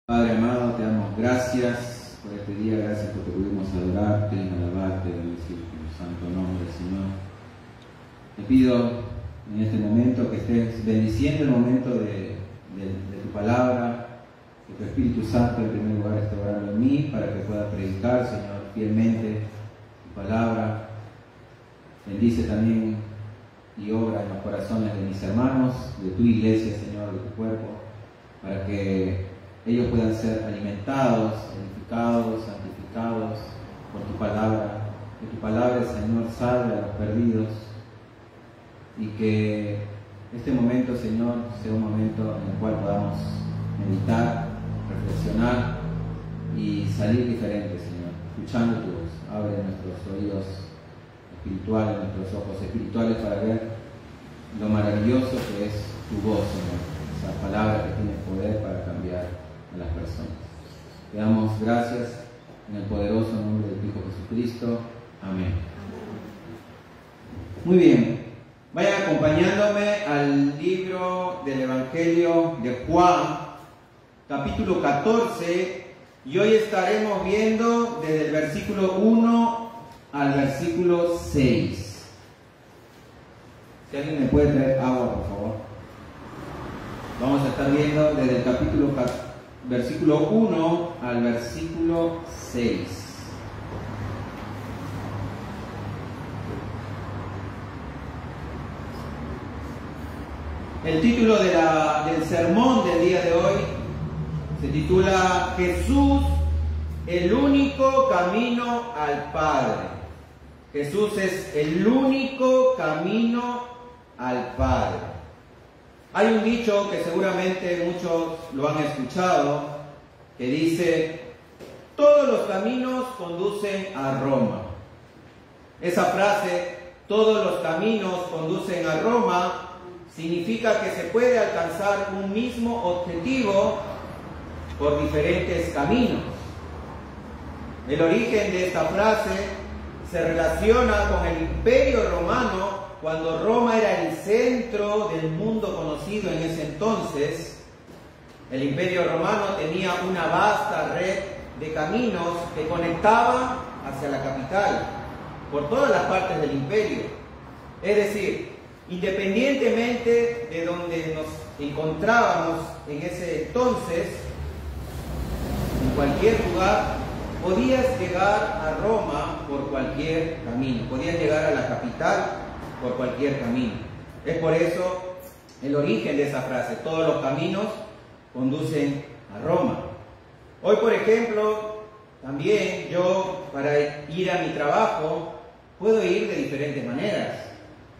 Padre amado, te damos gracias por este día, gracias porque pudimos adorarte, alabarte, bendecir tu santo nombre, Señor. Te pido en este momento que estés bendiciendo el momento de tu palabra, que tu Espíritu Santo en primer lugar esté obrando en mí para que pueda predicar, Señor, fielmente tu palabra. Bendice también y obra en los corazones de mis hermanos, de tu iglesia, Señor, de tu cuerpo, para que ellos puedan ser alimentados, edificados, santificados por tu palabra. Que tu palabra, Señor, salve a los perdidos y que este momento, Señor, sea un momento en el cual podamos meditar, reflexionar y salir diferentes, Señor, escuchando tu voz. Abre nuestros oídos espirituales, nuestros ojos espirituales para ver lo maravilloso que es tu voz, Señor, esa palabra que tiene poder para cambiar a las personas. Te damos gracias en el poderoso nombre de Hijo Jesucristo. Amén. Muy bien, vayan acompañándome al libro del Evangelio de Juan, capítulo 14, y hoy estaremos viendo desde el versículo 1 al versículo 6. Si alguien me puede traer agua, por favor. Vamos a estar viendo desde el versículo 1 al versículo 6. El título del sermón del día de hoy se titula Jesús, el único camino al Padre. Jesús es el único camino al Padre. Hay un dicho que seguramente muchos lo han escuchado, que dice: todos los caminos conducen a Roma. Esa frase, todos los caminos conducen a Roma, significa que se puede alcanzar un mismo objetivo por diferentes caminos. El origen de esta frase se relaciona con el Imperio Romano, cuando Roma era el centro del mundo conocido en ese entonces. El Imperio Romano tenía una vasta red de caminos que conectaban hacia la capital por todas las partes del imperio. Es decir, independientemente de donde nos encontrábamos en ese entonces, en cualquier lugar, podías llegar a Roma por cualquier camino, podías llegar a la capital por cualquier camino. Es por eso el origen de esa frase: todos los caminos conducen a Roma. Hoy, por ejemplo, también yo, para ir a mi trabajo, puedo ir de diferentes maneras.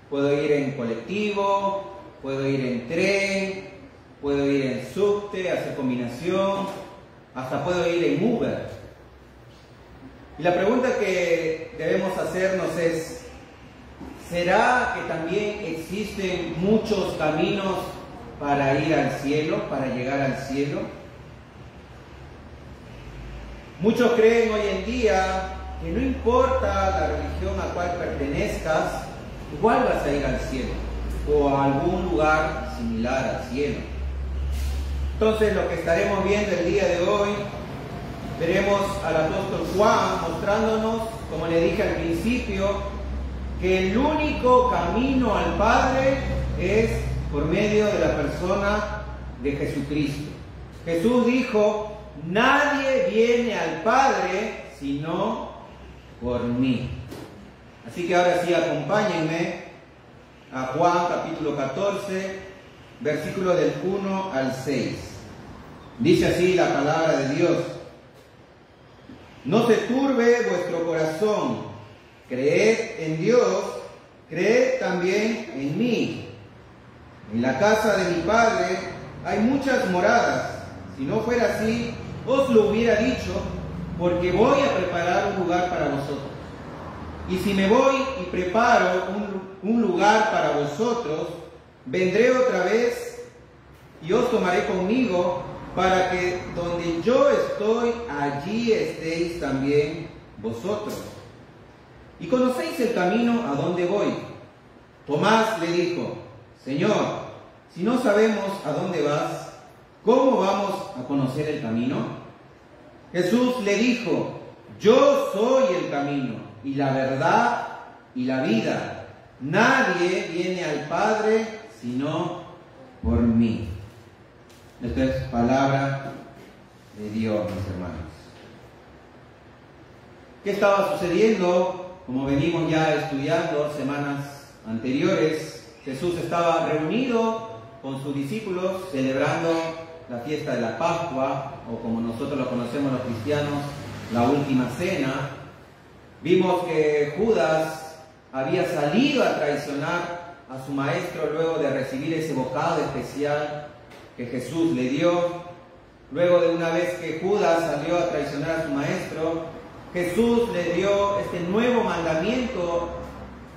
Puedo ir en colectivo, puedo ir en tren, puedo ir en subte, hacer combinación, hasta puedo ir en Uber. Y la pregunta que debemos hacernos es: ¿será que también existen muchos caminos para ir al cielo, para llegar al cielo? Muchos creen hoy en día que no importa la religión a cual pertenezcas, igual vas a ir al cielo o a algún lugar similar al cielo. Entonces, lo que estaremos viendo el día de hoy, veremos al apóstol Juan mostrándonos, como le dije al principio, que el único camino al Padre es por medio de la persona de Jesucristo. Jesús dijo: nadie viene al Padre sino por mí. Así que ahora sí, acompáñenme a Juan capítulo 14, versículos del 1 al 6. Dice así la palabra de Dios: no se turbe vuestro corazón, creed en Dios, creed también en mí. En la casa de mi Padre hay muchas moradas. Si no fuera así, os lo hubiera dicho, porque voy a preparar un lugar para vosotros. Y si me voy y preparo un lugar para vosotros, vendré otra vez y os tomaré conmigo, para que donde yo estoy, allí estéis también vosotros. Y conocéis el camino a donde voy. Tomás le dijo: Señor, si no sabemos a dónde vas, ¿cómo vamos a conocer el camino? Jesús le dijo: yo soy el camino y la verdad y la vida. Nadie viene al Padre sino por mí. Esta es palabra de Dios, mis hermanos. ¿Qué estaba sucediendo? Como venimos ya estudiando semanas anteriores, Jesús estaba reunido con sus discípulos celebrando la fiesta de la Pascua, o como nosotros lo conocemos los cristianos, la última cena. Vimos que Judas había salido a traicionar a su maestro luego de recibir ese bocado especial que Jesús le dio. Luego de una vez que Judas salió a traicionar a su maestro, Jesús le dio este nuevo mandamiento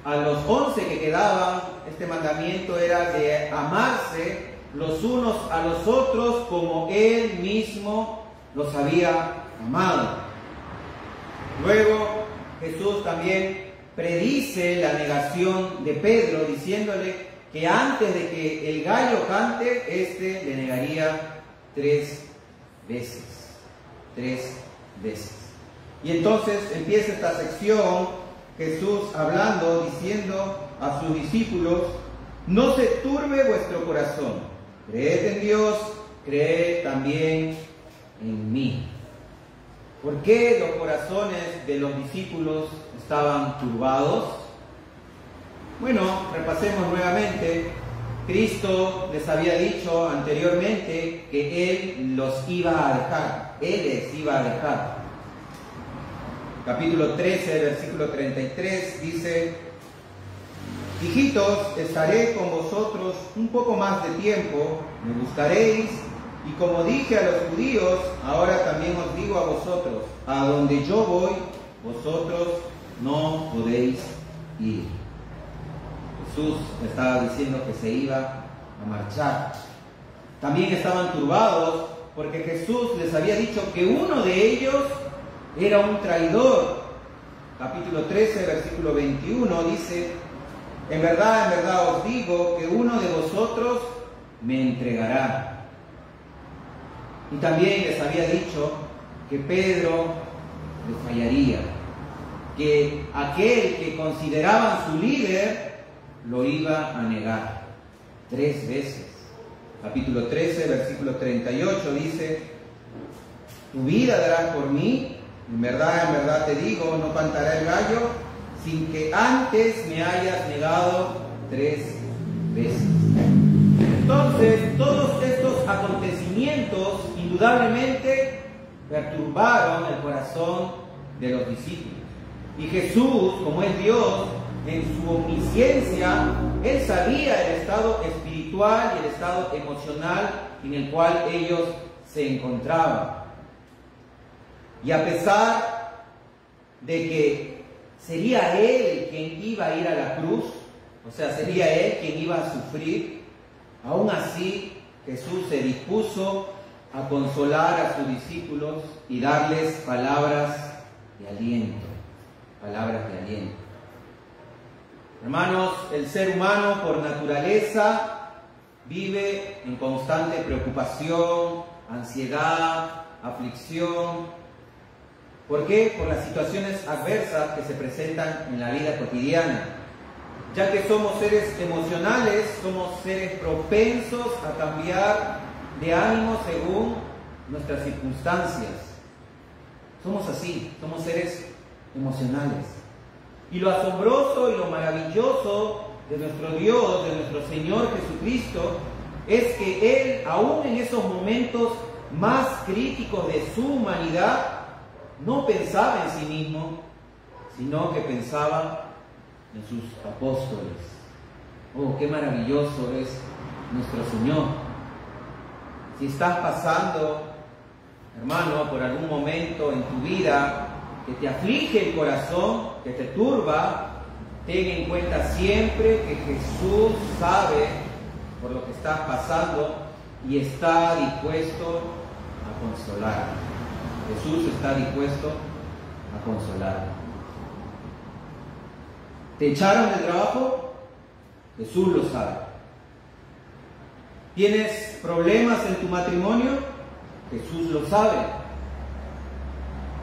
a los 11 que quedaban. Este mandamiento era de amarse los unos a los otros como Él mismo los había amado. Luego Jesús también predice la negación de Pedro, diciéndole que antes de que el gallo cante, éste le negaría 3 veces. 3 veces. Y entonces empieza esta sección, Jesús hablando, diciendo a sus discípulos: no se turbe vuestro corazón, creed en Dios, creed también en mí. ¿Por qué los corazones de los discípulos estaban turbados? Bueno, repasemos nuevamente. Cristo les había dicho anteriormente que Él los iba a dejar. Él les iba a dejar. Capítulo 13, versículo 33 dice: hijitos, estaré con vosotros un poco más de tiempo, me buscaréis, y como dije a los judíos, ahora también os digo a vosotros: a donde yo voy, vosotros no podéis ir. Jesús estaba diciendo que se iba a marchar. También estaban turbados porque Jesús les había dicho que uno de ellos era un traidor. Capítulo 13, versículo 21 dice: en verdad os digo que uno de vosotros me entregará. Y también les había dicho que Pedro les fallaría, que aquel que consideraban su líder lo iba a negar 3 veces. Capítulo 13, versículo 38 dice: tu vida darás por mí. En verdad te digo, no cantará el gallo sin que antes me hayas negado 3 veces. Entonces, todos estos acontecimientos indudablemente perturbaron el corazón de los discípulos. Y Jesús, como es Dios, en su omnisciencia, Él sabía el estado espiritual y el estado emocional en el cual ellos se encontraban. Y a pesar de que sería Él quien iba a ir a la cruz, o sea, sería Él quien iba a sufrir, aún así Jesús se dispuso a consolar a sus discípulos y darles palabras de aliento. Palabras de aliento. Hermanos, el ser humano por naturaleza vive en constante preocupación, ansiedad, aflicción. ¿Por qué? Por las situaciones adversas que se presentan en la vida cotidiana. Ya que somos seres emocionales, somos seres propensos a cambiar de ánimo según nuestras circunstancias. Somos así, somos seres emocionales. Y lo asombroso y lo maravilloso de nuestro Dios, de nuestro Señor Jesucristo, es que Él, aún en esos momentos más críticos de su humanidad, no pensaba en sí mismo, sino que pensaba en sus apóstoles. Oh, qué maravilloso es nuestro Señor. Si estás pasando, hermano, por algún momento en tu vida que te aflige el corazón, que te turba, ten en cuenta siempre que Jesús sabe por lo que estás pasando y está dispuesto a consolar. Jesús está dispuesto a consolar. ¿Te echaron del trabajo? Jesús lo sabe. ¿Tienes problemas en tu matrimonio? Jesús lo sabe.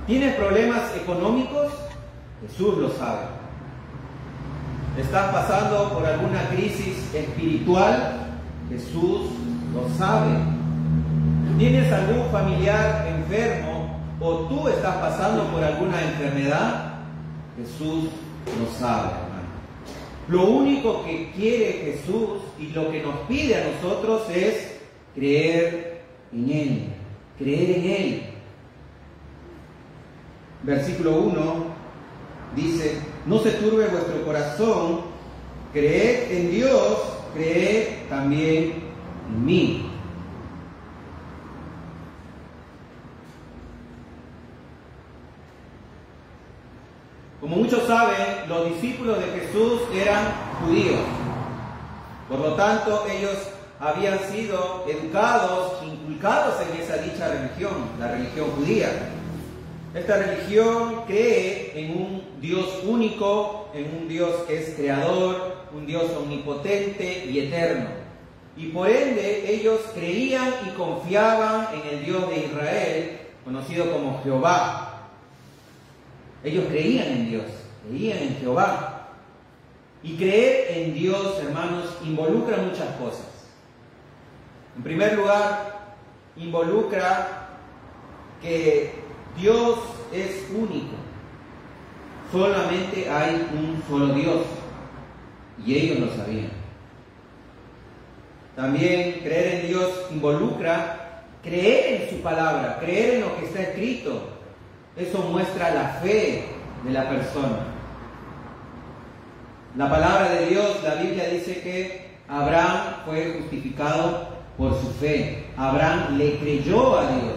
¿Tienes problemas económicos? Jesús lo sabe. ¿Estás pasando por alguna crisis espiritual? Jesús lo sabe. ¿Tienes algún familiar enfermo o tú estás pasando por alguna enfermedad? Jesús lo sabe, hermano. Lo único que quiere Jesús y lo que nos pide a nosotros es creer en Él, creer en Él. Versículo 1 dice: no se turbe vuestro corazón, creed en Dios, creed también en mí. Como muchos saben, los discípulos de Jesús eran judíos. Por lo tanto, ellos habían sido educados, inculcados en esa dicha religión, la religión judía. Esta religión cree en un Dios único, en un Dios que es creador, un Dios omnipotente y eterno. Y por ende, ellos creían y confiaban en el Dios de Israel, conocido como Jehová. Ellos creían en Dios, creían en Jehová. Y creer en Dios, hermanos, involucra muchas cosas. En primer lugar, involucra que Dios es único. Solamente hay un solo Dios. Y ellos lo sabían. También creer en Dios involucra creer en su palabra, creer en lo que está escrito. Eso muestra la fe de la persona. La palabra de Dios, la Biblia dice que Abraham fue justificado por su fe. Abraham le creyó a Dios,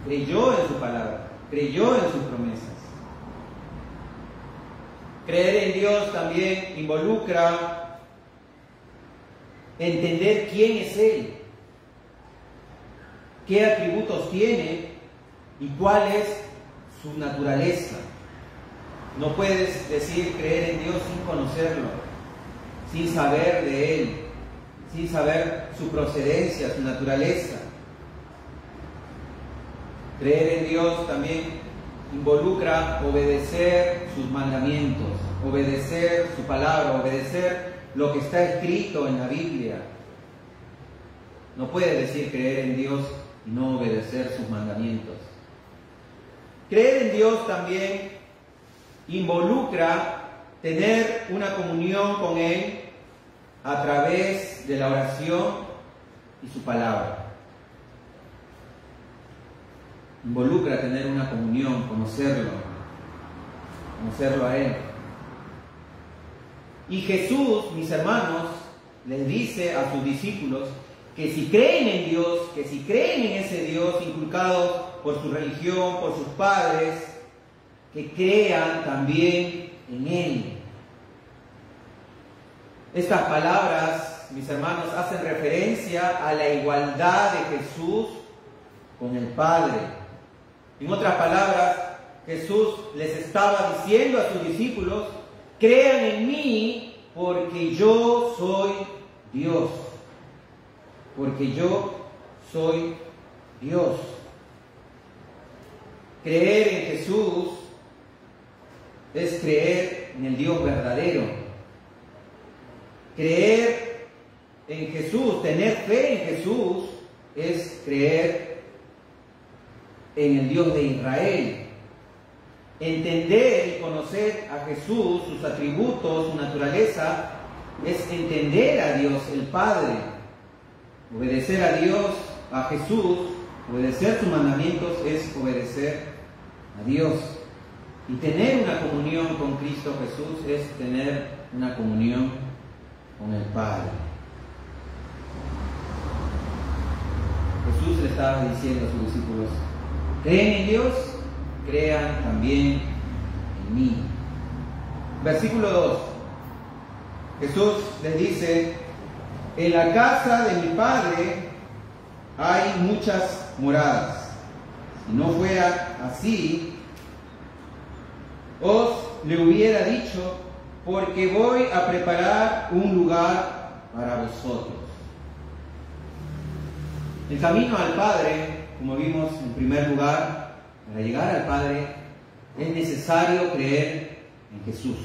creyó en su palabra, creyó en sus promesas. Creer en Dios también involucra entender quién es Él, qué atributos tiene y cuál es su naturaleza. No puedes decir creer en Dios sin conocerlo, sin saber de Él, sin saber su procedencia, su naturaleza. Creer en Dios también involucra obedecer sus mandamientos, obedecer su palabra, obedecer lo que está escrito en la Biblia. No puedes decir creer en Dios y no obedecer sus mandamientos. Creer en Dios también involucra tener una comunión con Él a través de la oración y su palabra. Involucra tener una comunión, conocerlo a Él. Y Jesús, mis hermanos, les dice a sus discípulos que si creen en Dios, que si creen en ese Dios inculcado por su religión, por sus padres, que crean también en Él. Estas palabras, mis hermanos, hacen referencia a la igualdad de Jesús con el Padre. En otras palabras, Jesús les estaba diciendo a sus discípulos: crean en mí porque yo soy Dios. Porque yo soy Dios. Creer en Jesús es creer en el Dios verdadero. Creer en Jesús, tener fe en Jesús, es creer en el Dios de Israel. Entender y conocer a Jesús, sus atributos, su naturaleza, es entender a Dios el Padre. Obedecer a Dios, a Jesús, obedecer sus mandamientos es obedecer a Dios. Y tener una comunión con Cristo Jesús es tener una comunión con el Padre. Jesús le estaba diciendo a sus discípulos: creen en Dios, crean también en mí. Versículo 2. Jesús les dice: en la casa de mi Padre hay muchas moradas. Si no fuera así, os le hubiera dicho, porque voy a preparar un lugar para vosotros. El camino al Padre como vimos en primer lugar, para llegar al Padre es necesario creer en Jesús.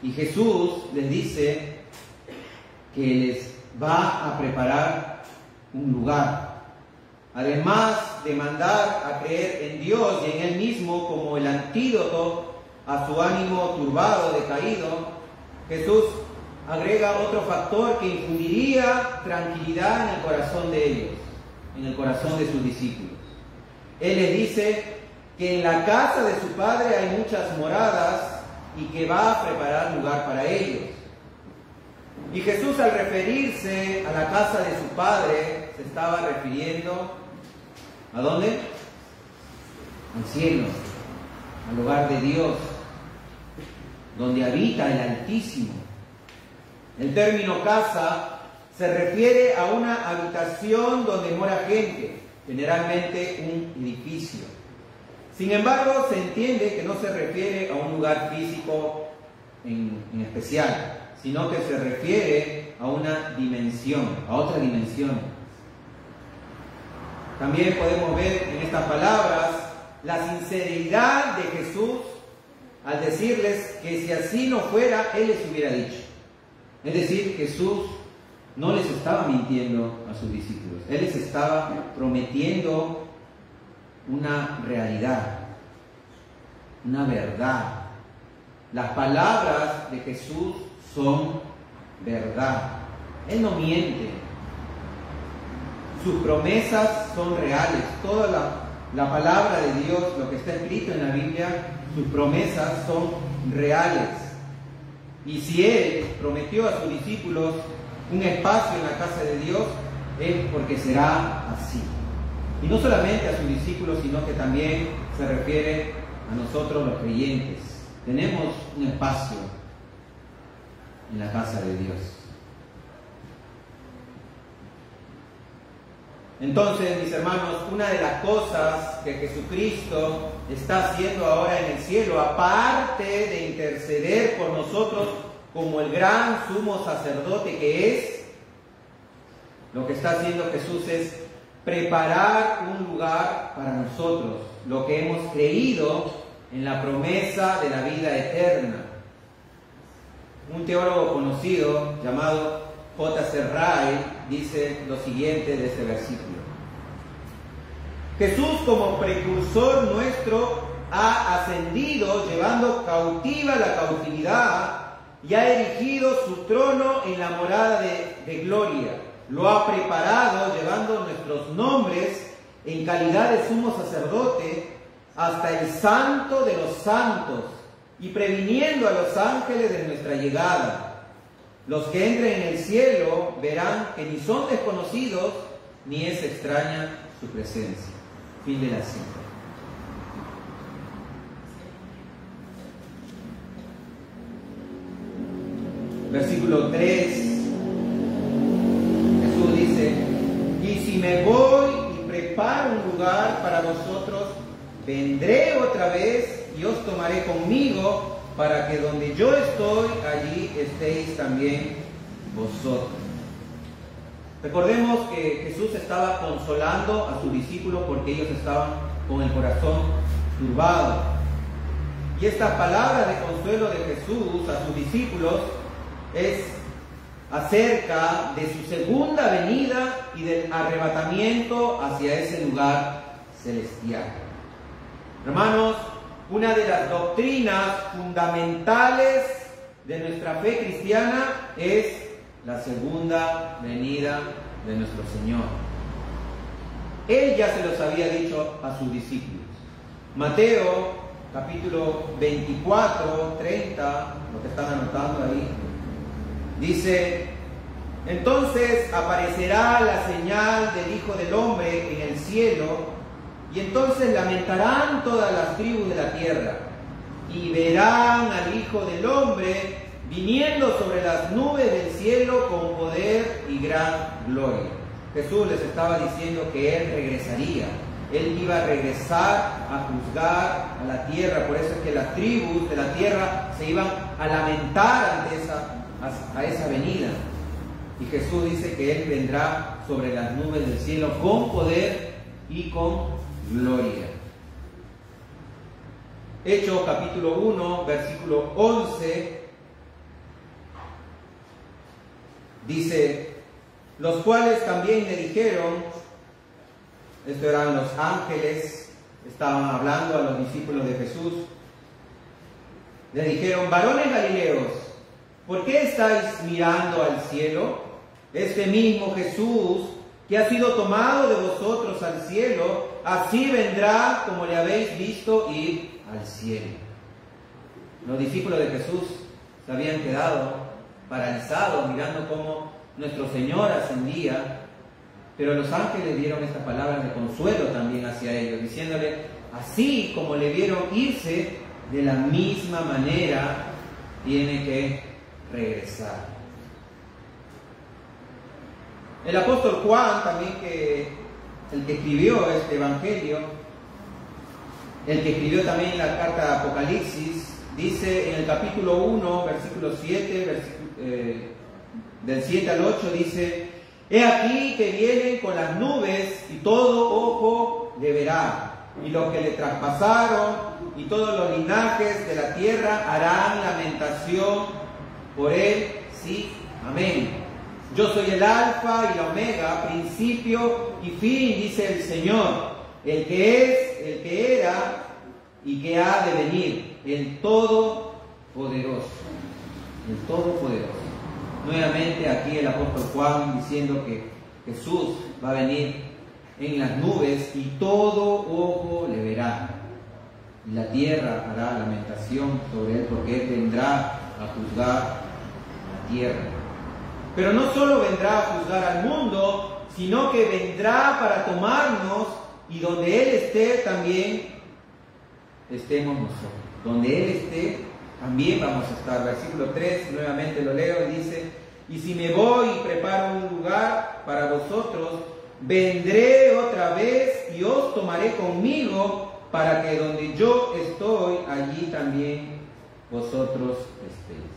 Y Jesús les dice que les va a preparar un lugar. Además de mandar a creer en Dios y en Él mismo como el antídoto a su ánimo turbado, decaído, Jesús agrega otro factor que infundiría tranquilidad en el corazón de ellos, en el corazón de sus discípulos. Él les dice que en la casa de su Padre hay muchas moradas y que va a preparar lugar para ellos. Y Jesús, al referirse a la casa de su Padre, se estaba refiriendo ¿a dónde? Al cielo, al hogar de Dios, donde habita el Altísimo. El término casa se refiere a una habitación donde mora gente, generalmente un edificio. Sin embargo, se entiende que no se refiere a un lugar físico en especial, sino que se refiere a una dimensión, a otra dimensión. También podemos ver en estas palabras la sinceridad de Jesús al decirles que si así no fuera, Él les hubiera dicho. Es decir, Jesús no les estaba mintiendo a sus discípulos. Él les estaba prometiendo una realidad, una verdad. Las palabras de Jesús son verdad. Él no miente. Sus promesas son reales. Toda la palabra de Dios, lo que está escrito en la Biblia, sus promesas son reales. Y si Él prometió a sus discípulos un espacio en la casa de Dios, es porque será así. Y no solamente a sus discípulos, sino que también se refiere a nosotros los creyentes. Tenemos un espacio en la casa de Dios. Entonces, mis hermanos, una de las cosas que Jesucristo está haciendo ahora en el cielo, aparte de interceder por nosotros como el gran sumo sacerdote que es, lo que está haciendo Jesús es preparar un lugar para nosotros, lo que hemos creído en la promesa de la vida eterna. Un teólogo conocido llamado J.C. Ryle dice lo siguiente de este versículo: Jesús, como precursor nuestro, ha ascendido llevando cautiva la cautividad y ha erigido su trono en la morada de gloria. Lo ha preparado llevando nuestros nombres en calidad de sumo sacerdote hasta el santo de los santos y previniendo a los ángeles de nuestra llegada. Los que entren en el cielo verán que ni son desconocidos ni es extraña su presencia. Fin de la cita. Versículo 3. Jesús dice: y si me voy y preparo un lugar para vosotros, vendré otra vez y os tomaré conmigo, para que donde yo estoy, allí estéis también vosotros. Recordemos que Jesús estaba consolando a sus discípulos porque ellos estaban con el corazón turbado. Y esta palabra de consuelo de Jesús a sus discípulos es acerca de su segunda venida y del arrebatamiento hacia ese lugar celestial. Hermanos, una de las doctrinas fundamentales de nuestra fe cristiana es la segunda venida de nuestro Señor. Él ya se los había dicho a sus discípulos. Mateo, capítulo 24, 30, lo que están anotando ahí, dice: entonces aparecerá la señal del Hijo del Hombre en el cielo, y entonces lamentarán todas las tribus de la tierra, y verán al Hijo del Hombre viniendo sobre las nubes del cielo con poder y gran gloria. Jesús les estaba diciendo que Él regresaría. Él iba a regresar a juzgar a la tierra. Por eso es que las tribus de la tierra se iban a lamentar ante esa venida. Y Jesús dice que Él vendrá sobre las nubes del cielo con poder y con gloria. Hechos capítulo 1, versículo 11, dice: los cuales también le dijeron, estos eran los ángeles, estaban hablando a los discípulos de Jesús, le dijeron: varones galileos, ¿por qué estáis mirando al cielo? Este mismo Jesús que ha sido tomado de vosotros al cielo, así vendrá como le habéis visto ir al cielo. Los discípulos de Jesús se habían quedado paralizados mirando cómo nuestro Señor ascendía, pero los ángeles dieron estas palabras de consuelo también hacia ellos, diciéndole: así como le vieron irse, de la misma manera tiene que regresar. El apóstol Juan, también el que escribió este evangelio, el que escribió también la carta de Apocalipsis, dice en el capítulo 1, versículo 7, del 7 al 8, dice: he aquí que vienen con las nubes y todo ojo le verá, y los que le traspasaron y todos los linajes de la tierra harán lamentación por él. Sí, amén. Yo soy el alfa y la omega, principio y fin, dice el Señor, el que es, el que era y que ha de venir, el Todopoderoso. El Todopoderoso. Nuevamente aquí el apóstol Juan diciendo que Jesús va a venir en las nubes y todo ojo le verá. Y la tierra hará lamentación sobre él, porque él vendrá a juzgar la tierra. Pero no solo vendrá a juzgar al mundo, sino que vendrá para tomarnos, y donde él esté también estemos nosotros. Donde él esté también vamos a estar. Versículo 3, nuevamente lo leo, y dice: y si me voy y preparo un lugar para vosotros, vendré otra vez y os tomaré conmigo, para que donde yo estoy, allí también vosotros estéis.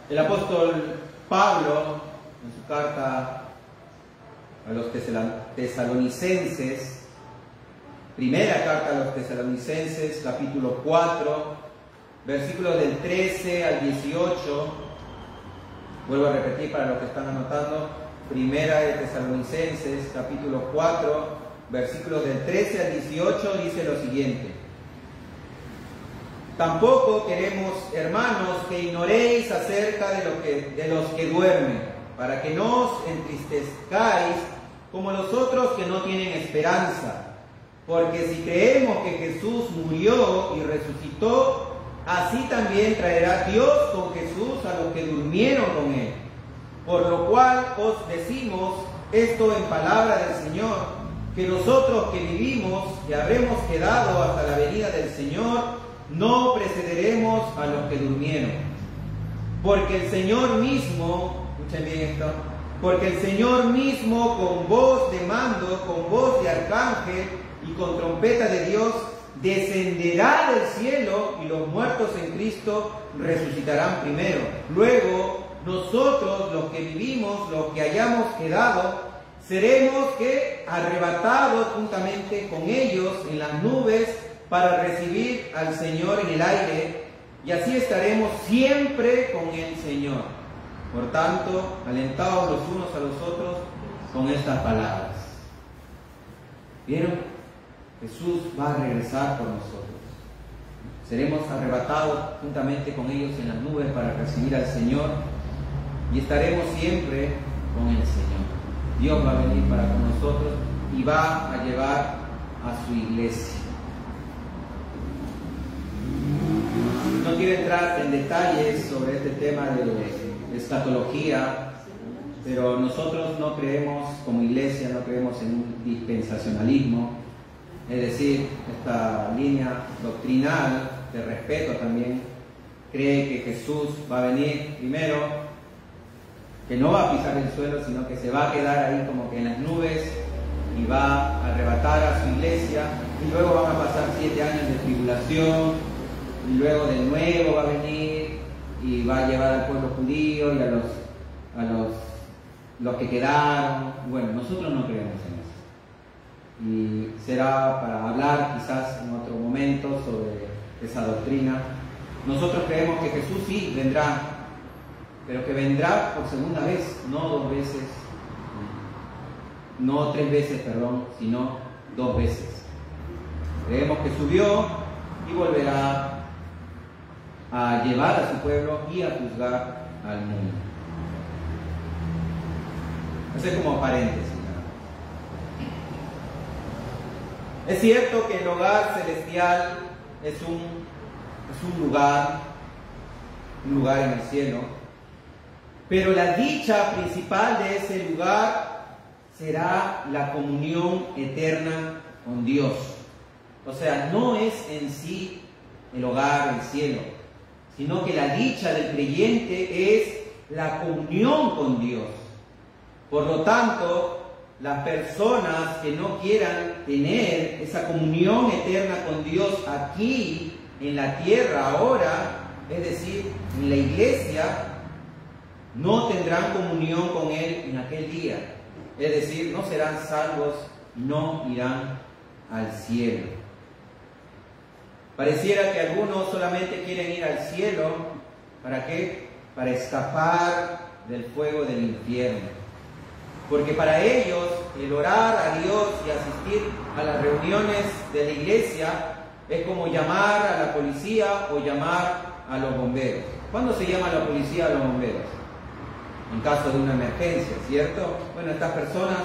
El apóstol Pablo, en su carta a los tesalonicenses, primera carta a los tesalonicenses, capítulo 4, versículos del 13 al 18, vuelvo a repetir para los que están anotando, primera de Tesalonicenses, capítulo 4, versículos del 13 al 18, dice lo siguiente: tampoco queremos, hermanos, que ignoréis acerca de los que duermen, para que no os entristezcáis como los otros que no tienen esperanza. Porque si creemos que Jesús murió y resucitó, así también traerá Dios con Jesús a los que durmieron con él. Por lo cual os decimos esto en palabra del Señor, que nosotros que vivimos y habremos quedado hasta la venida del Señor, no precederemos a los que durmieron. Porque el Señor mismo, escuchen bien esto, porque el Señor mismo con voz de mando, con voz de arcángel y con trompeta de Dios, descenderá del cielo, y los muertos en Cristo resucitarán primero. Luego nosotros, los que vivimos, los que hayamos quedado, seremos arrebatados juntamente con ellos en las nubes para recibir al Señor en el aire, y así estaremos siempre con el Señor. Por tanto, alentaos los unos a los otros con estas palabras. ¿Vieron? Jesús va a regresar por nosotros. Seremos arrebatados juntamente con ellos en las nubes para recibir al Señor, y estaremos siempre con el Señor. Dios va a venir para con nosotros y va a llevar a su iglesia. No quiero entrar en detalles sobre este tema de escatología, pero nosotros no creemos, como iglesia, no creemos en un dispensacionalismo, es decir, esta línea doctrinal de respeto también cree que Jesús va a venir primero, que no va a pisar el suelo, sino que se va a quedar ahí como que en las nubes y va a arrebatar a su iglesia, y luego van a pasar 7 años de tribulación, y luego de nuevo va a venir y va a llevar al pueblo judío y a los a los que quedaron. Bueno, nosotros no creemos en eso. Y será para hablar quizás en otro momento sobre esa doctrina. Nosotros creemos que Jesús sí vendrá, pero que vendrá por segunda vez, no 2 veces, no 3 veces, perdón, sino 2 veces. Creemos que subió y volverá a llevar a su pueblo y a juzgar al mundo. Eso es como paréntesis. Es cierto que el hogar celestial es un lugar en el cielo, pero la dicha principal de ese lugar será la comunión eterna con Dios. O sea, no es en sí el hogar, el cielo, sino que la dicha del creyente es la comunión con Dios. Por lo tanto, las personas que no quieran tener esa comunión eterna con Dios aquí en la tierra ahora, es decir, en la iglesia, no tendrán comunión con Él en aquel día. Es decir, no serán salvos, no irán al cielo. Pareciera que algunos solamente quieren ir al cielo, ¿para qué? Para escapar del fuego del infierno. Porque para ellos el orar a Dios y asistir a las reuniones de la iglesia es como llamar a la policía o llamar a los bomberos. ¿Cuándo se llama a la policía o a los bomberos? En caso de una emergencia, ¿cierto? Bueno, estas personas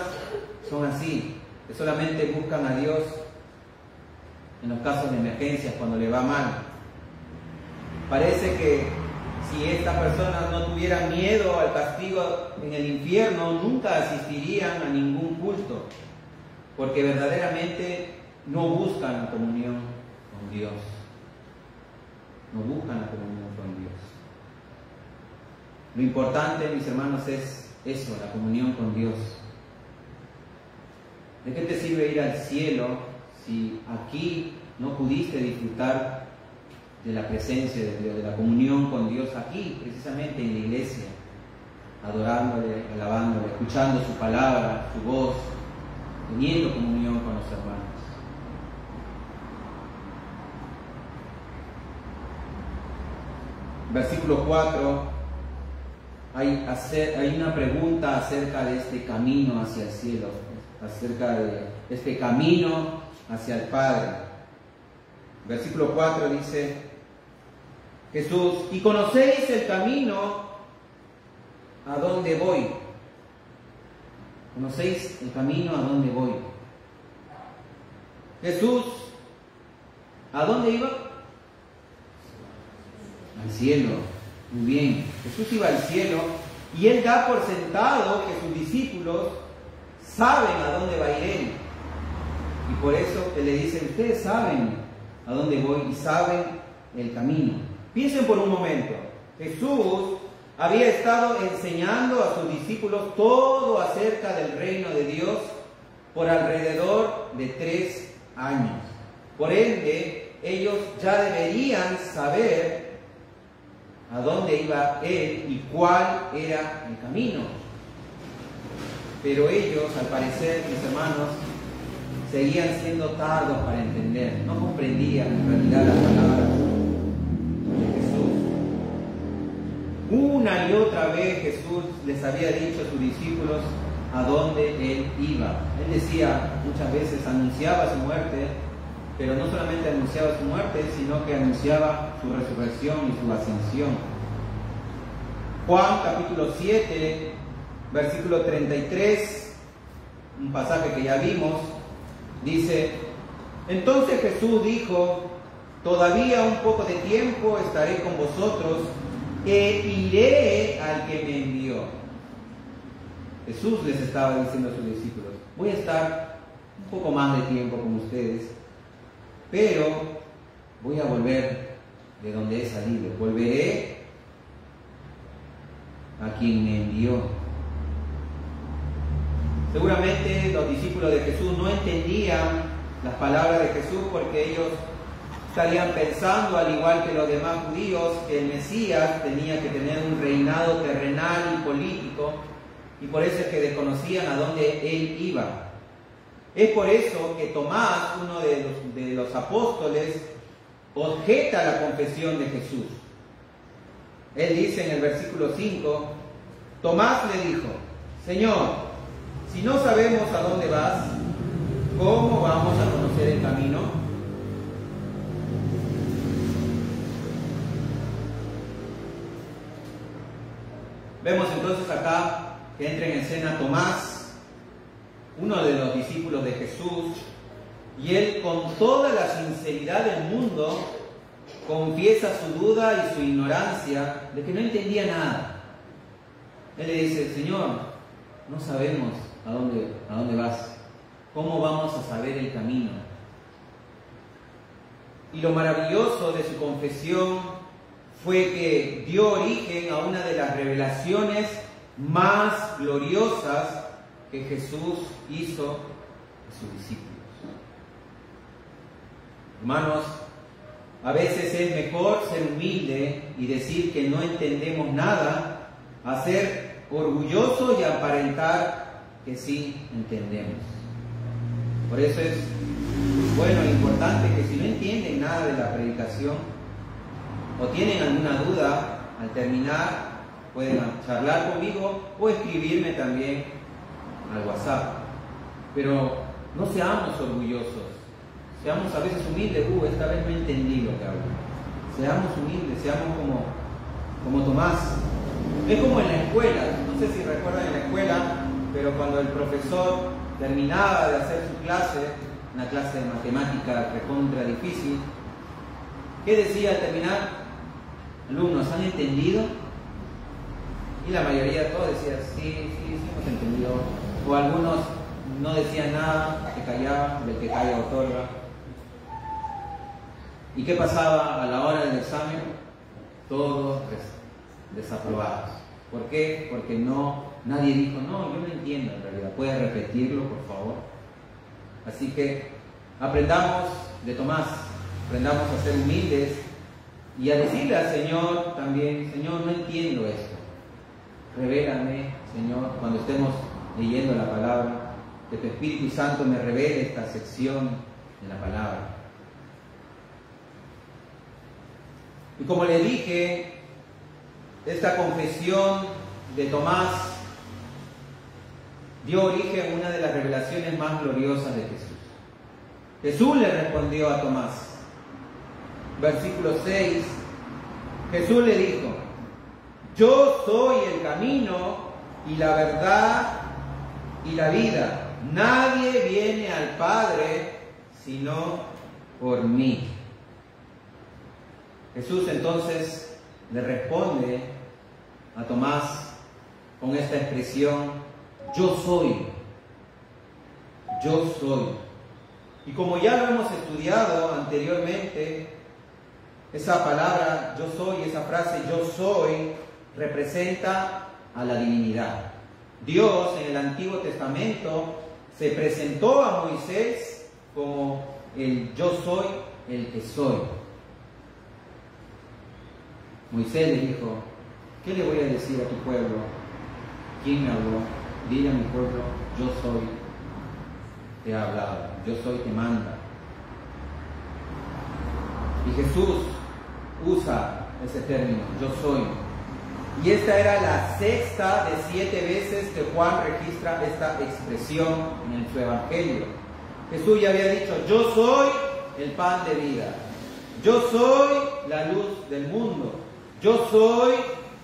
son así, que solamente buscan a Dios en los casos de emergencias, cuando le va mal. Parece que si estas personas no tuvieran miedo al castigo en el infierno, nunca asistirían a ningún culto, porque verdaderamente no buscan la comunión con Dios. No buscan la comunión con Dios. Lo importante, mis hermanos, es eso, la comunión con Dios. ¿De qué te sirve ir al cielo si aquí no pudiste disfrutar de la presencia de Dios, de la comunión con Dios aquí, precisamente en la iglesia, adorándole, alabándole, escuchando su palabra, su voz, teniendo comunión con los hermanos? Versículo 4, hay una pregunta acerca de este camino hacia el cielo, acerca de este camino hacia el Padre. Versículo 4 dice Jesús: y conocéis el camino a donde voy. ¿Conocéis el camino a donde voy? Jesús, ¿a dónde iba? Al cielo. Muy bien. Jesús iba al cielo y Él da por sentado que sus discípulos saben a dónde va a ir Él. Y por eso Él le dice: ustedes saben a dónde voy y saben el camino. Piensen por un momento. Jesús había estado enseñando a sus discípulos todo acerca del reino de Dios por alrededor de 3 años. Por ende, ellos ya deberían saber a dónde iba Él y cuál era el camino. Pero ellos, al parecer, mis hermanos, seguían siendo tardos para entender, no comprendían en realidad las palabras de Jesús. Una y otra vez Jesús les había dicho a sus discípulos a dónde Él iba. Él decía, muchas veces anunciaba su muerte, pero no solamente anunciaba su muerte, sino que anunciaba su resurrección y su ascensión. Juan capítulo 7, versículo 33, un pasaje que ya vimos, dice: entonces Jesús dijo: todavía un poco de tiempo estaré con vosotros e iré al que me envió. Jesús les estaba diciendo a sus discípulos: voy a estar un poco más de tiempo con ustedes, pero voy a volver de donde he salido. Volveré a quien me envió. Seguramente los discípulos de Jesús no entendían las palabras de Jesús porque ellos Estarían pensando, al igual que los demás judíos, que el Mesías tenía que tener un reinado terrenal y político, y por eso es que desconocían a dónde él iba. Es por eso que Tomás, uno de los apóstoles, objeta la confesión de Jesús. Él dice en el versículo 5, Tomás le dijo, Señor, si no sabemos a dónde vas, ¿cómo vamos a conocer el camino? Vemos entonces acá que entra en escena Tomás, uno de los discípulos de Jesús, y él con toda la sinceridad del mundo confiesa su duda y su ignorancia de que no entendía nada. Él le dice, Señor, no sabemos a dónde vas, ¿cómo vamos a saber el camino? Y lo maravilloso de su confesión fue que dio origen a una de las revelaciones más gloriosas que Jesús hizo a sus discípulos. Hermanos, a veces es mejor ser humilde y decir que no entendemos nada, a ser orgulloso y aparentar que sí entendemos. Por eso es bueno e importante que si no entienden nada de la predicación, o tienen alguna duda, al terminar pueden charlar conmigo o escribirme también al WhatsApp. Pero no seamos orgullosos, seamos a veces humildes. Esta vez no entendí lo que hablo. Seamos humildes, seamos como Tomás. Es como en la escuela, no sé si recuerdan en la escuela, pero cuando el profesor terminaba de hacer su clase, una clase de matemática recontra difícil, ¿qué decía al terminar? Alumnos, ¿han entendido? Y la mayoría de todos decían, sí, hemos entendido. O algunos no decían nada, se callaban, del que calla otorga. ¿Y qué pasaba a la hora del examen? Todos desaprobados. ¿Por qué? Porque nadie dijo, no, yo no entiendo en realidad. ¿Puede repetirlo, por favor? Así que aprendamos de Tomás, aprendamos a ser humildes y a decirle al Señor también, Señor, no entiendo esto. Revélame, Señor, cuando estemos leyendo la palabra, que tu Espíritu Santo me revele esta sección de la palabra. Y como le dije, esta confesión de Tomás dio origen a una de las revelaciones más gloriosas de Jesús. Jesús le respondió a Tomás. Versículo 6, Jesús le dijo, yo soy el camino y la verdad y la vida. Nadie viene al Padre sino por mí. Jesús entonces le responde a Tomás con esta expresión, yo soy. Yo soy. Y como ya lo hemos estudiado anteriormente, esa palabra yo soy, esa frase yo soy, representa a la divinidad. Dios en el Antiguo Testamento se presentó a Moisés como el yo soy, el que soy. Moisés le dijo, ¿qué le voy a decir a tu pueblo? ¿Quién me habló? Dile a mi pueblo, yo soy, te ha hablado, yo soy, te manda. Y Jesús usa ese término, yo soy. Y esta era la sexta de 7 veces que Juan registra esta expresión en su Evangelio. Jesús ya había dicho, yo soy el pan de vida, yo soy la luz del mundo, yo soy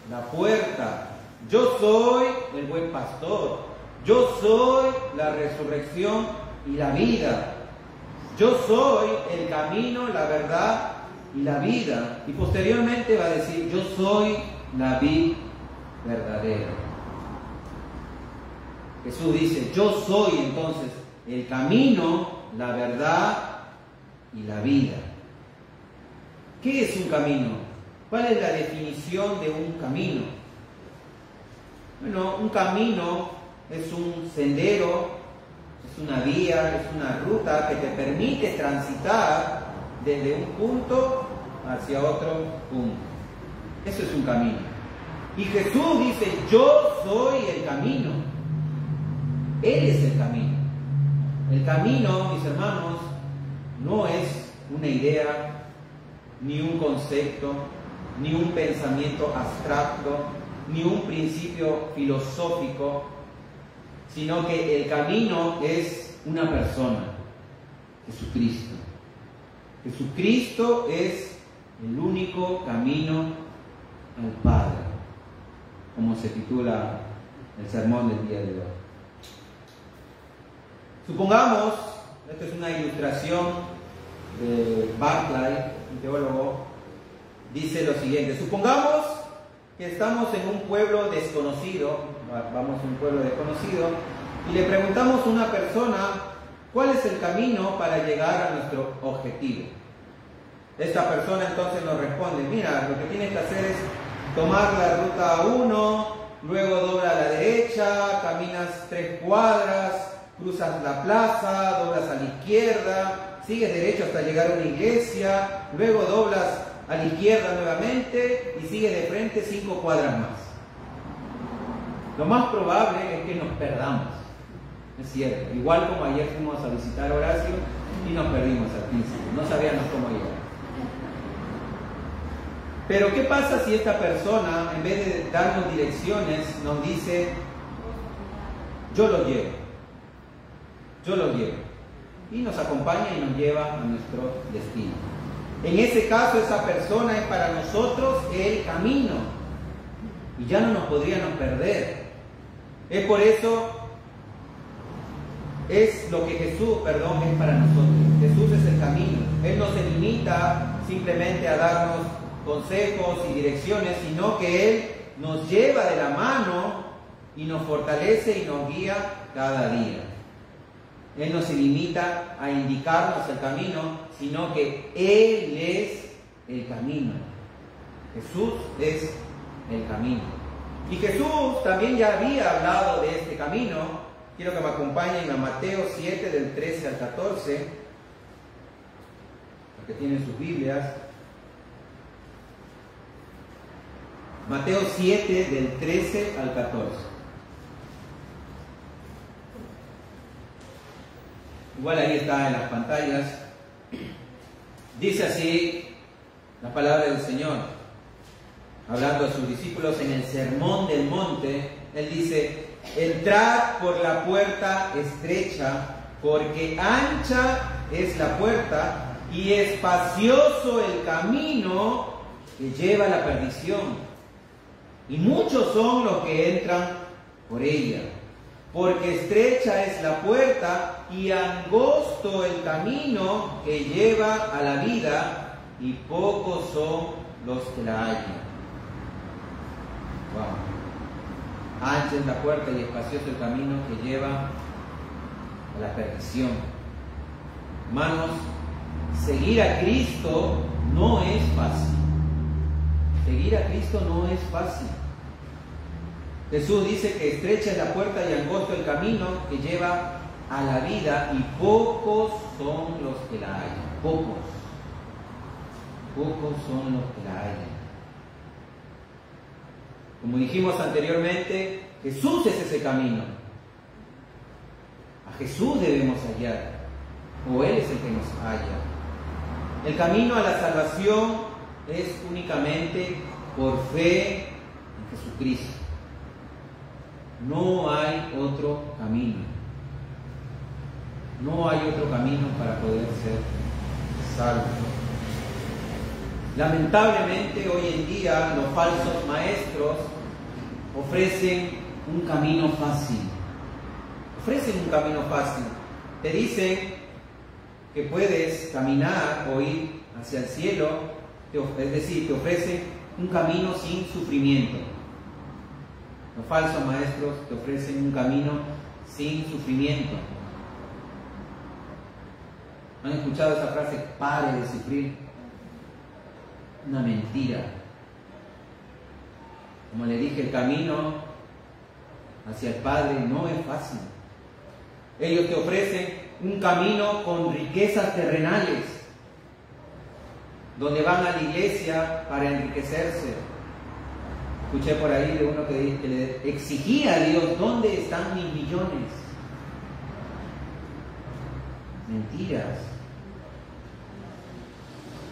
la puerta, yo soy el buen pastor, yo soy la resurrección y la vida, yo soy el camino, la verdad y la vida. Y posteriormente va a decir, yo soy la vid verdadera. Jesús dice, yo soy entonces el camino, la verdad y la vida. ¿Qué es un camino? ¿Cuál es la definición de un camino? Bueno, un camino es un sendero, es una vía, es una ruta que te permite transitar desde un punto hacia otro punto. Eso es un camino. Y Jesús dice, yo soy el camino. Él es el camino. El camino, mis hermanos, no es una idea, ni un concepto, ni un pensamiento abstracto, ni un principio filosófico, sino que el camino es una persona, Jesucristo. Jesucristo es el único camino al Padre, como se titula el sermón del día de hoy. Supongamos, esto es una ilustración de Barclay, un teólogo, dice lo siguiente: supongamos que estamos en un pueblo desconocido, vamos a un pueblo desconocido, y le preguntamos a una persona cuál es el camino para llegar a nuestro objetivo. Esta persona entonces nos responde: mira, lo que tienes que hacer es tomar la ruta 1, luego dobla a la derecha, caminas 3 cuadras, cruzas la plaza, doblas a la izquierda, sigues derecho hasta llegar a una iglesia, luego doblas a la izquierda nuevamente y sigues de frente 5 cuadras más. Lo más probable es que nos perdamos, es cierto. Igual como ayer fuimos a visitar a Horacio y nos perdimos al principio, no sabíamos cómo llegar. Pero ¿qué pasa si esta persona, en vez de darnos direcciones, nos dice: yo lo llevo, y nos acompaña y nos lleva a nuestro destino? En ese caso, esa persona es para nosotros el camino y ya no nos podríamos perder. Es por eso, es lo que Jesús, es para nosotros. Jesús es el camino. Él no se limita simplemente a darnos consejos y direcciones, sino que Él nos lleva de la mano y nos fortalece y nos guía cada día. Él no se limita a indicarnos el camino, sino que Él es el camino. Jesús es el camino. Y Jesús también ya había hablado de este camino. Quiero que me acompañen a Mateo 7, del 13 al 14, los que tienen sus Biblias. Mateo 7, del 13 al 14. Igual ahí está en las pantallas. Dice así la palabra del Señor, hablando a sus discípulos en el Sermón del Monte. Él dice: entrad por la puerta estrecha, porque ancha es la puerta y espacioso el camino que lleva a la perdición, y muchos son los que entran por ella. Porque estrecha es la puerta y angosto el camino que lleva a la vida, y pocos son los que la hallan. Wow. Ancha es la puerta y espacioso el camino que lleva a la perdición. Hermanos, seguir a Cristo no es fácil. Seguir a Cristo no es fácil. Jesús dice que estrecha es la puerta y angosto el camino que lleva a la vida, y pocos son los que la hallan. Pocos son los que la hallan. Como dijimos anteriormente, Jesús es ese camino. A Jesús debemos hallar, o Él es el que nos halla. El camino a la salvación es únicamente por fe en Jesucristo. No hay otro camino. No hay otro camino para poder ser salvo. Lamentablemente, hoy en día los falsos maestros ofrecen un camino fácil. Te dicen que puedes caminar o ir hacia el cielo, es decir, te ofrecen un camino sin sufrimiento. Los falsos maestros te ofrecen un camino sin sufrimiento. ¿Han escuchado esa frase? Pare de sufrir. Una mentira. Como le dije, el camino hacia el Padre no es fácil. Ellos te ofrecen un camino con riquezas terrenales, donde van a la iglesia para enriquecerse. Escuché por ahí de uno que le exigía a Dios: ¿dónde están mis millones? Mentiras.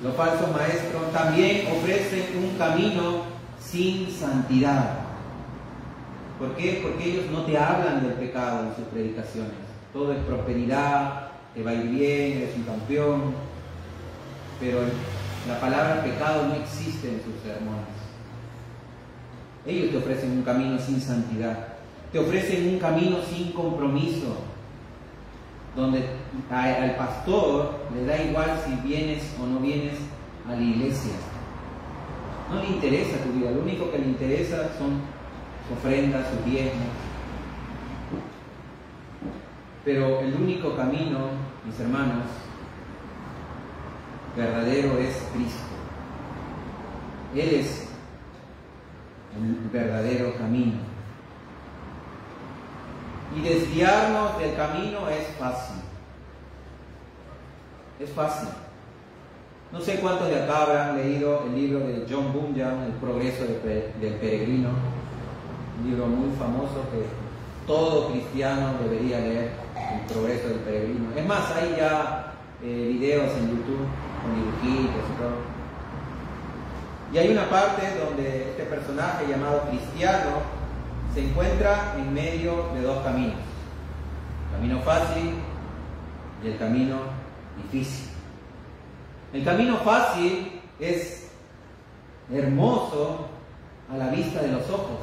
Los falsos maestros también ofrecen un camino sin santidad. ¿Por qué? Porque ellos no te hablan del pecado en sus predicaciones. Todo es prosperidad, te va a ir bien, eres un campeón. Pero la palabra pecado no existe en sus sermones. Ellos te ofrecen un camino sin santidad. Te ofrecen un camino sin compromiso, donde al pastor le da igual si vienes o no vienes a la iglesia. No le interesa tu vida, lo único que le interesa son sus ofrendas, sus diezmos. Pero el único camino, mis hermanos, verdadero es Cristo. Él es el verdadero camino. Y desviarnos del camino es fácil. Es fácil. No sé cuántos de acá habrán leído el libro de John Bunyan, El progreso del peregrino. Un libro muy famoso que todo cristiano debería leer, El progreso del peregrino. Es más, hay ya videos en YouTube con dibujitos y todo. Y hay una parte donde este personaje llamado Cristiano se encuentra en medio de dos caminos: el camino fácil y el camino difícil. El camino fácil es hermoso a la vista de los ojos,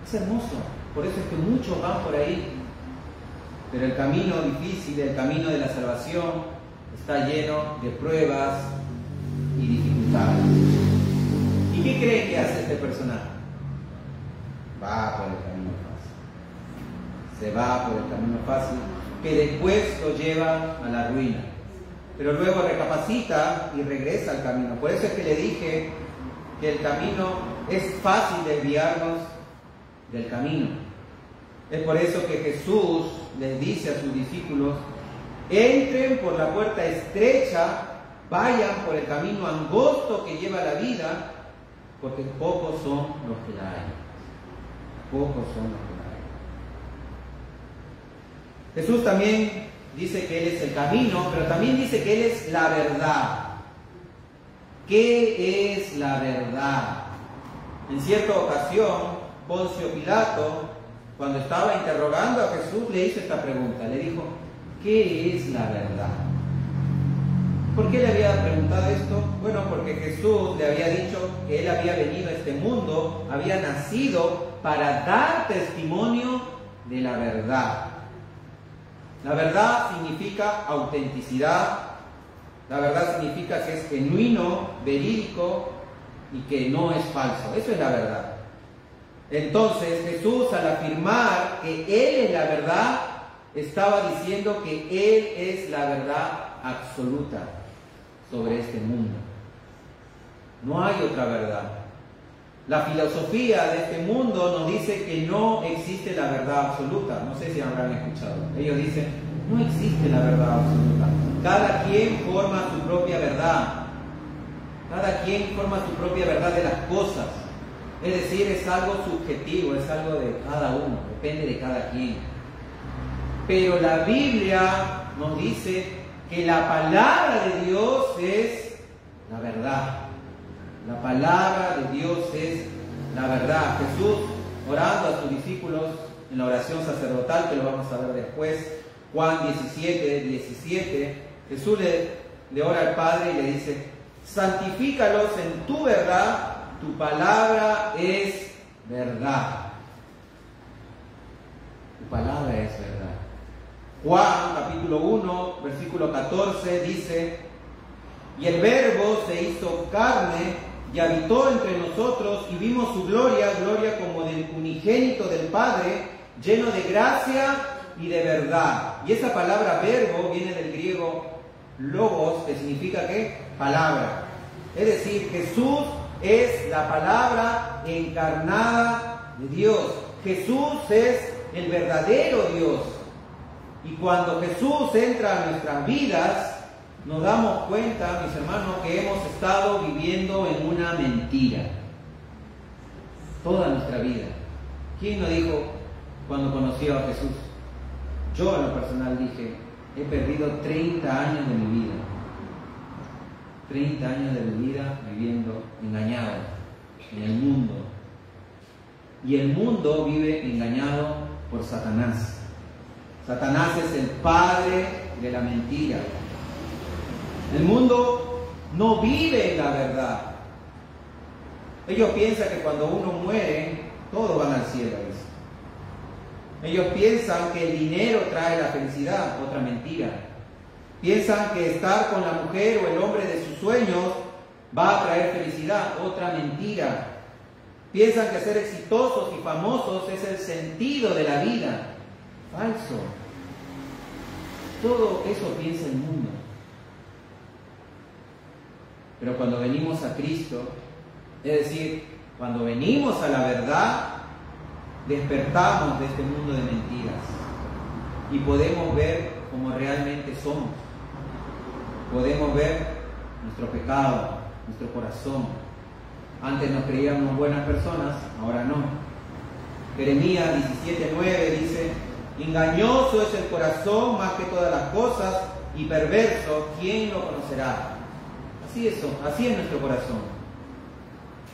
es hermoso, por eso es que muchos van por ahí. Pero el camino difícil, el camino de la salvación, está lleno de pruebas y dificultades. ¿Y qué creen que hace este personaje? Va por el camino fácil. Se va por el camino fácil, que después lo lleva a la ruina. Pero luego recapacita y regresa al camino. Por eso es que le dije que el camino es fácil desviarnos del camino. Es por eso que Jesús les dice a sus discípulos: entren por la puerta estrecha, vayan por el camino angosto que lleva a la vida, porque pocos son los que la hallan. Pocos son los que la hallan. Jesús también dice que Él es el camino, pero también dice que Él es la verdad. ¿Qué es la verdad? En cierta ocasión, Poncio Pilato, cuando estaba interrogando a Jesús, le hizo esta pregunta. Le dijo: ¿qué es la verdad? ¿Por qué le había preguntado esto? Bueno, porque Jesús le había dicho que Él había venido a este mundo, había nacido para dar testimonio de la verdad. La verdad significa autenticidad, la verdad significa que es genuino, verídico y que no es falso. Eso es la verdad. Entonces Jesús, al afirmar que Él es la verdad, estaba diciendo que Él es la verdad absoluta sobre este mundo. No hay otra verdad. La filosofía de este mundo nos dice que no existe la verdad absoluta. No sé si habrán escuchado. Ellos dicen: no existe la verdad absoluta. Cada quien forma su propia verdad. Cada quien forma su propia verdad de las cosas. Es decir, es algo subjetivo, es algo de cada uno, depende de cada quien. Pero la Biblia nos dice que la palabra de Dios es la verdad. La palabra de Dios es la verdad. Jesús, orando a sus discípulos en la oración sacerdotal, que lo vamos a ver después, Juan 17, Jesús le ora al Padre y le dice: santifícalos en tu verdad, tu palabra es verdad. Tu palabra es verdad. Juan capítulo 1, versículo 14 dice: y el Verbo se hizo carne y habitó entre nosotros, y vimos su gloria, gloria como del unigénito del Padre, lleno de gracia y de verdad. Y esa palabra verbo viene del griego logos, que significa ¿qué? Palabra. Es decir, Jesús es la palabra encarnada de Dios. Jesús es el verdadero Dios. Y cuando Jesús entra a nuestras vidas, nos damos cuenta, mis hermanos, que hemos estado viviendo en una mentira toda nuestra vida. ¿Quién nos dijo cuando conoció a Jesús? Yo en lo personal dije, he perdido 30 años de mi vida. 30 años de mi vida viviendo engañado en el mundo. Y el mundo vive engañado por Satanás. Satanás es el padre de la mentira. El mundo no vive en la verdad. Ellos piensan que cuando uno muere, todos van al cielo. Ellos piensan que el dinero trae la felicidad, otra mentira. Piensan que estar con la mujer o el hombre de sus sueños va a traer felicidad, otra mentira. Piensan que ser exitosos y famosos es el sentido de la vida. Falso. Todo eso piensa el mundo. Pero cuando venimos a Cristo, es decir, cuando venimos a la verdad, despertamos de este mundo de mentiras y podemos ver como realmente somos. Podemos ver nuestro pecado, nuestro corazón. Antes nos creíamos buenas personas, ahora no. Jeremías 17:9 dice: engañoso es el corazón más que todas las cosas y perverso, ¿quién lo conocerá? Así es nuestro corazón.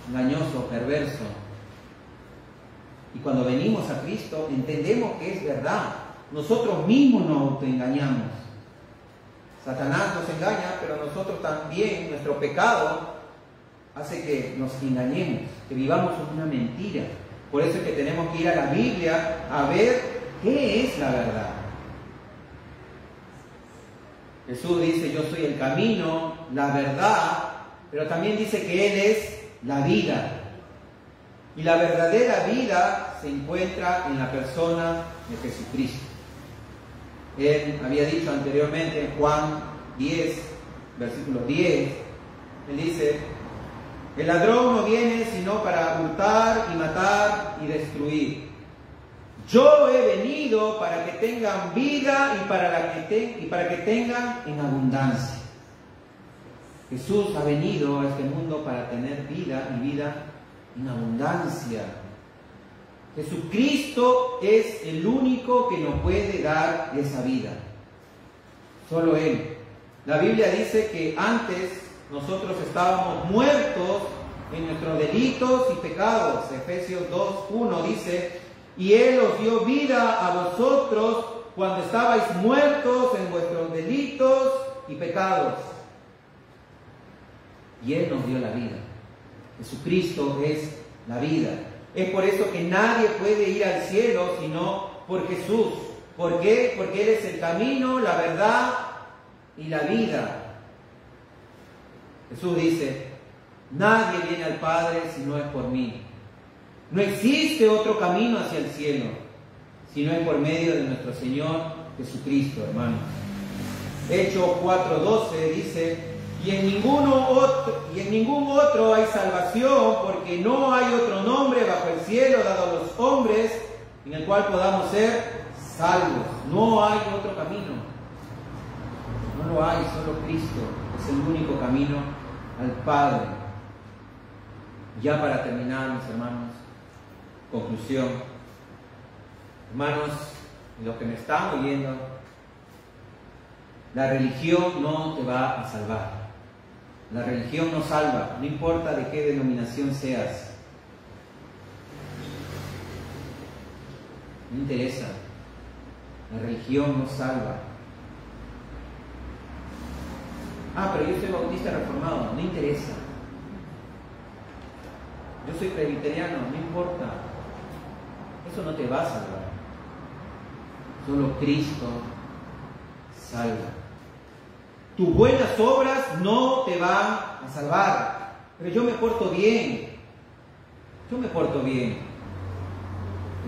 Engañoso, perverso. Y cuando venimos a Cristo entendemos que es verdad. Nosotros mismos nos autoengañamos. Satanás nos engaña, pero nosotros también, nuestro pecado hace que nos engañemos, que vivamos en una mentira. Por eso es que tenemos que ir a la Biblia a ver qué es la verdad. Jesús dice: yo soy el camino, la verdad, pero también dice que Él es la vida. Y la verdadera vida se encuentra en la persona de Jesucristo. Él había dicho anteriormente en Juan 10, versículo 10, Él dice: el ladrón no viene sino para hurtar y matar y destruir. Yo he venido para que tengan vida y para que tengan en abundancia. Jesús ha venido a este mundo para tener vida y vida en abundancia. Jesucristo es el único que nos puede dar esa vida. Solo Él. La Biblia dice que antes nosotros estábamos muertos en nuestros delitos y pecados. Efesios 2:1 dice: y Él os dio vida a vosotros cuando estabais muertos en vuestros delitos y pecados. Y Él nos dio la vida. Jesucristo es la vida. Es por eso que nadie puede ir al cielo sino por Jesús. ¿Por qué? Porque Él es el camino, la verdad y la vida. Jesús dice: nadie viene al Padre si no es por mí. No existe otro camino hacia el cielo si no es por medio de nuestro Señor Jesucristo, hermanos. Hechos 4:12 dice: y en ningún otro hay salvación, porque no hay otro nombre bajo el cielo dado a los hombres en el cual podamos ser salvos. No hay otro camino. No lo hay, solo Cristo es el único camino al Padre. Ya para terminar, mis hermanos, conclusión. Hermanos, los que me están oyendo, la religión no te va a salvar. La religión no salva, no importa de qué denominación seas. No interesa. La religión no salva. Ah, pero yo soy bautista reformado. No interesa. Yo soy presbiteriano. No importa. Eso no te va a salvar. Solo Cristo salva. Tus buenas obras no te van a salvar. Pero yo me porto bien. Yo me porto bien.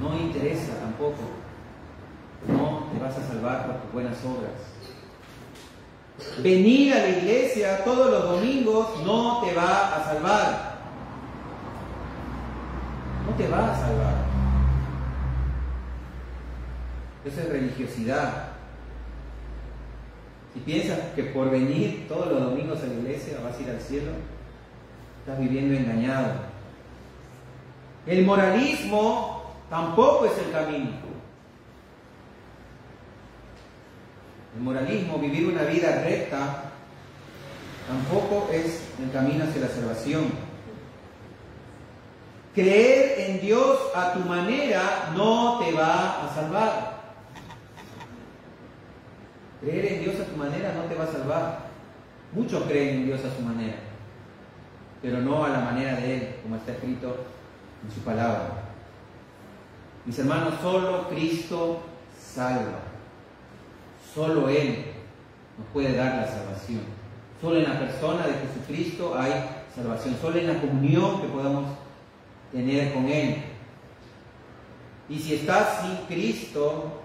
No interesa tampoco. No te vas a salvar por tus buenas obras. Venir a la iglesia todos los domingos no te va a salvar. No te va a salvar. Eso es religiosidad. Si piensas que por venir todos los domingos a la iglesia vas a ir al cielo, estás viviendo engañado. El moralismo tampoco es el camino. El moralismo, vivir una vida recta, tampoco es el camino hacia la salvación. Creer en Dios a tu manera no te va a salvar. Creer en Dios a tu manera no te va a salvar. Muchos creen en Dios a su manera, pero no a la manera de Él, como está escrito en su palabra. Mis hermanos, solo Cristo salva. Solo Él nos puede dar la salvación. Solo en la persona de Jesucristo hay salvación. Solo en la comunión que podamos tener con Él. Y si estás sin Cristo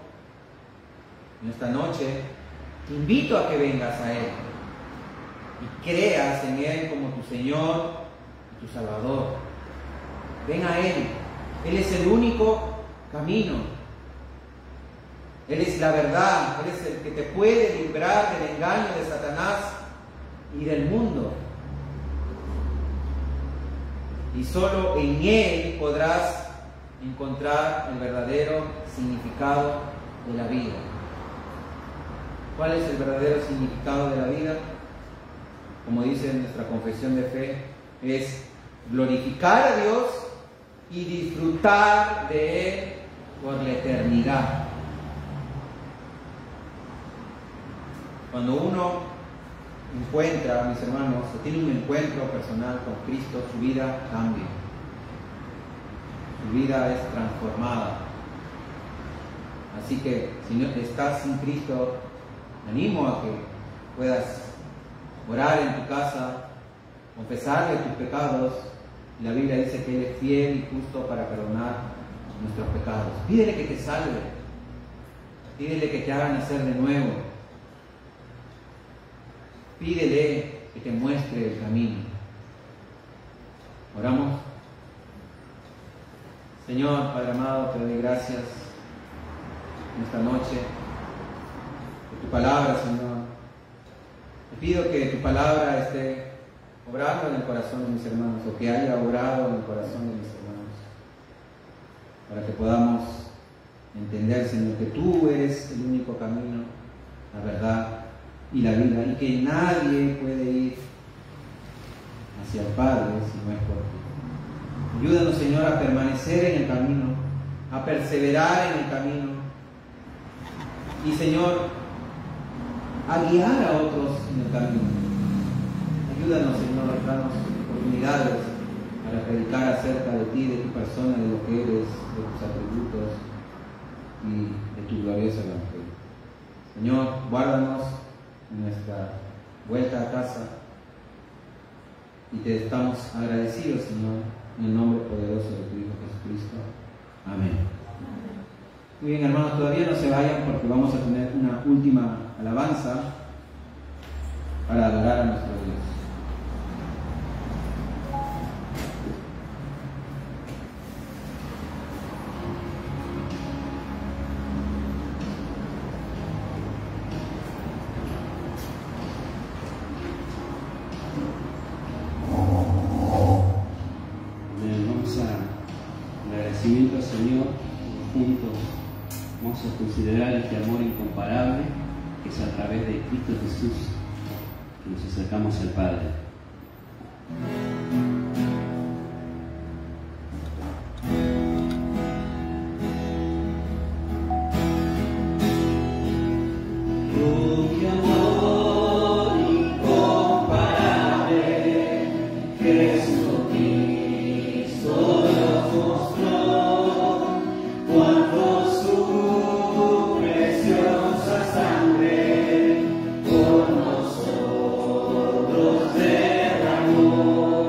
en esta noche, te invito a que vengas a Él y creas en Él como tu Señor y tu Salvador. Ven a Él. Él es el único camino. Él es la verdad. Él es el que te puede librar del engaño de Satanás y del mundo. Y solo en Él podrás encontrar el verdadero significado de la vida. ¿Cuál es el verdadero significado de la vida? Como dice nuestra confesión de fe, es glorificar a Dios y disfrutar de Él por la eternidad. Cuando uno encuentra, mis hermanos, o tiene un encuentro personal con Cristo, su vida cambia. Su vida es transformada. Así que si no estás sin Cristo, animo a que puedas orar en tu casa, confesarle tus pecados. La Biblia dice que Él es fiel y justo para perdonar nuestros pecados. Pídele que te salve. Pídele que te haga nacer de nuevo. Pídele que te muestre el camino. Oramos. Señor, Padre amado, te doy gracias en esta noche por tu palabra, Señor. Te pido que tu palabra esté obrando en el corazón de mis hermanos, o que haya obrado en el corazón de mis hermanos, para que podamos entender, Señor, que tú eres el único camino, la verdad y la vida, y que nadie puede ir hacia el Padre si no es por ti. Ayúdanos, Señor, a permanecer en el camino, a perseverar en el camino, y, Señor, a guiar a otros en el camino. Ayúdanos, Señor, a darnos oportunidades para predicar acerca de ti, de tu persona, de lo que eres, de tus atributos y de tu glorioso evangelio. Señor, guárdanos en nuestra vuelta a casa y te estamos agradecidos, Señor, en el nombre poderoso de tu Hijo Jesucristo. Amén. Muy bien, hermanos, todavía no se vayan porque vamos a tener una última alabanza para adorar a nuestro Dios. Al Señor, juntos vamos a considerar este amor incomparable que es a través de Cristo Jesús que nos acercamos al Padre. Por nosotros derramó.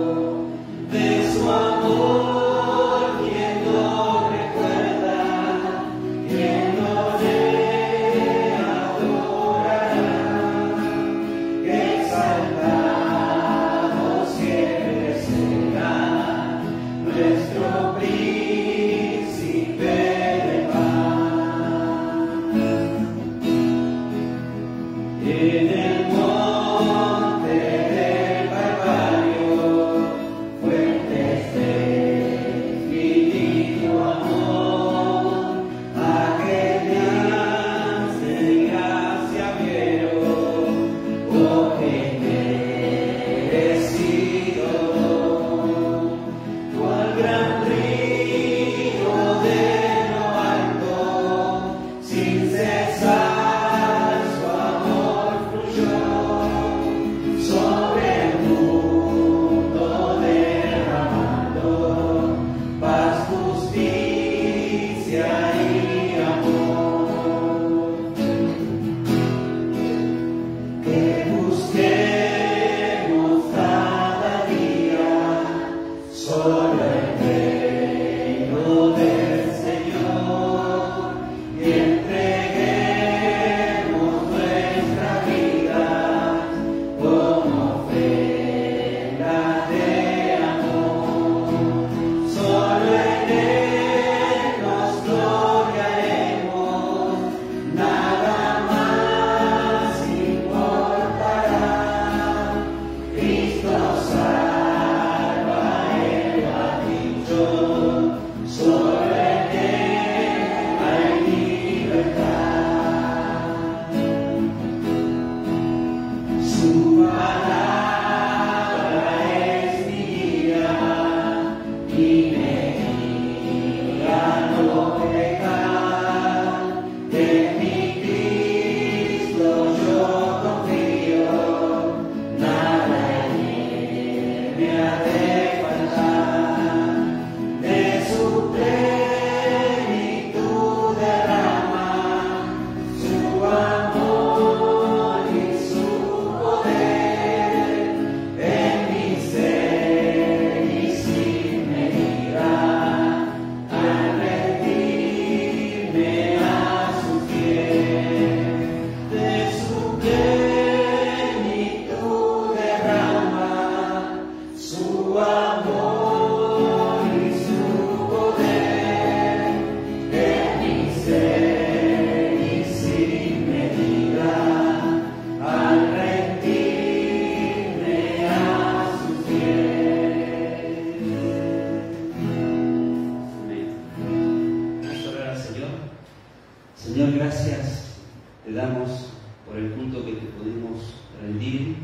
Señor, gracias te damos por el culto que te pudimos rendir.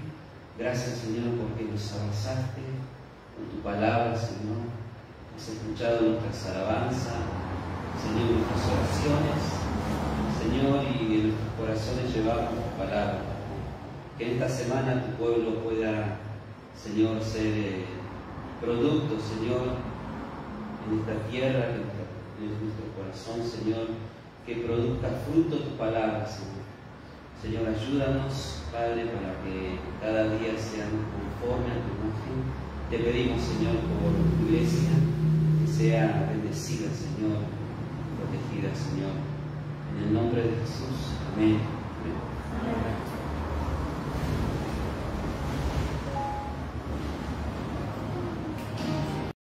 Gracias, Señor, porque nos abrazaste con tu palabra, Señor. Has escuchado nuestras alabanzas, Señor, nuestras oraciones, Señor, y en nuestros corazones llevamos tu palabra. Que esta semana tu pueblo pueda, Señor, ser producto, Señor, en esta tierra, en nuestro corazón, Señor, que produzca fruto tu palabra, Señor. Señor, ayúdanos, Padre, para que cada día seamos conforme a tu imagen. Te pedimos, Señor, por tu iglesia, que sea bendecida, Señor, protegida, Señor. En el nombre de Jesús. Amén. Amén.